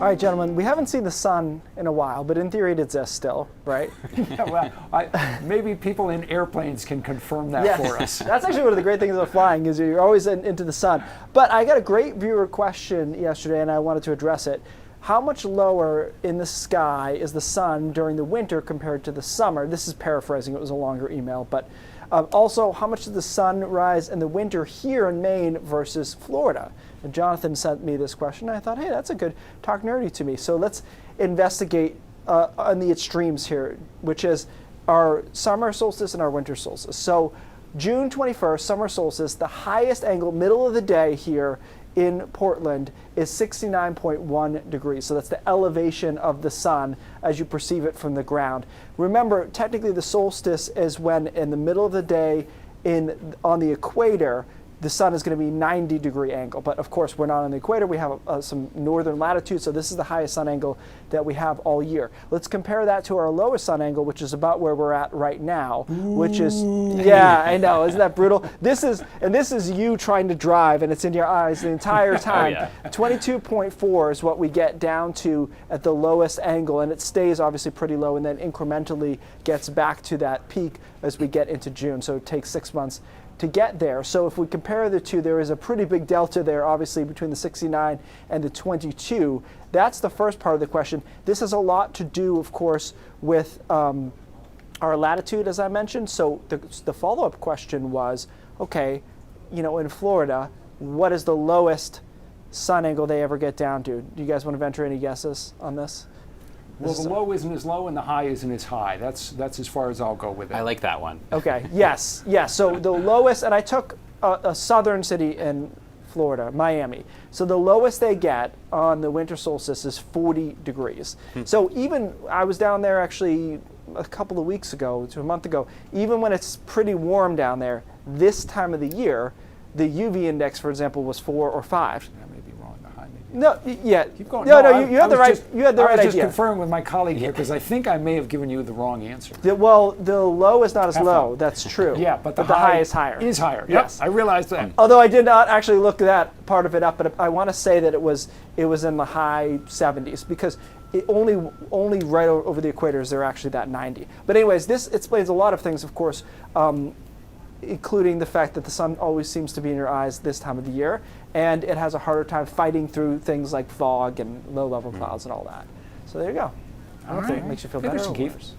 All right, gentlemen, we haven't seen the sun in a while, but in theory it exists still, right? Yeah, well, maybe people in airplanes can confirm that for us. That's actually one of the great things about flying is you're always into the sun. But I got a great viewer question yesterday, and I wanted to address it. How much lower in the sky is the sun during the winter compared to the summer? This is paraphrasing. It was a longer email. But also, how much does the sun rise in the winter here in Maine versus Florida? And Jonathan sent me this question. And I thought, hey, that's a good talk nerdy to me. So let's investigate on the extremes here, which is our summer solstice and our winter solstice. So June 21st, summer solstice, the highest angle, middle of the day here in Portland is 69.1 degrees. So that's the elevation of the sun as you perceive it from the ground. Remember, technically the solstice is when in the middle of the day on the equator, the sun is going to be 90-degree angle. But of course, we're not on the equator. We have some northern latitude, so this is the highest sun angle that we have all year. Let's compare that to our lowest sun angle, which is about where we're at right now, which is, yeah, I know, isn't that brutal? This is you trying to drive, and it's in your eyes the entire time. Oh, yeah. 22.4 is what we get down to at the lowest angle, and it stays obviously pretty low, and then incrementally gets back to that peak as we get into June. So it takes 6 months to get there. So if we compare the two, there is a pretty big delta there, obviously, between the 69 and the 22. That's the first part of the question. This has a lot to do, of course, with our latitude, as I mentioned. So the follow-up question was, okay, you know, in Florida, what is the lowest sun angle they ever get down to? Do you guys want to venture any guesses on this? Well, the low isn't as low and the high isn't as high. That's as far as I'll go with it. I like that one. Okay, yes. So the lowest, and I took a southern city in Florida, Miami. So the lowest they get on the winter solstice is 40 degrees. So even, I was down there actually a couple of weeks ago, to a month ago, even when it's pretty warm down there, this time of the year, the UV index, for example, was 4 or 5. No, yeah. Keep going. You had the right idea. I was just conferring with my colleague here because I think I may have given you the wrong answer. The low is not as low. That's true. Yeah, but the high is higher. Is higher. Yes, I realized that. Although I did not actually look that part of it up, but I want to say that it was in the high 70s because it only right over the equator is there actually that 90. But anyways, this explains a lot of things, of course. Including the fact that the sun always seems to be in your eyes this time of the year, and it has a harder time fighting through things like fog and low-level clouds and all that. So there you go. I don't know if it makes you feel better or worse.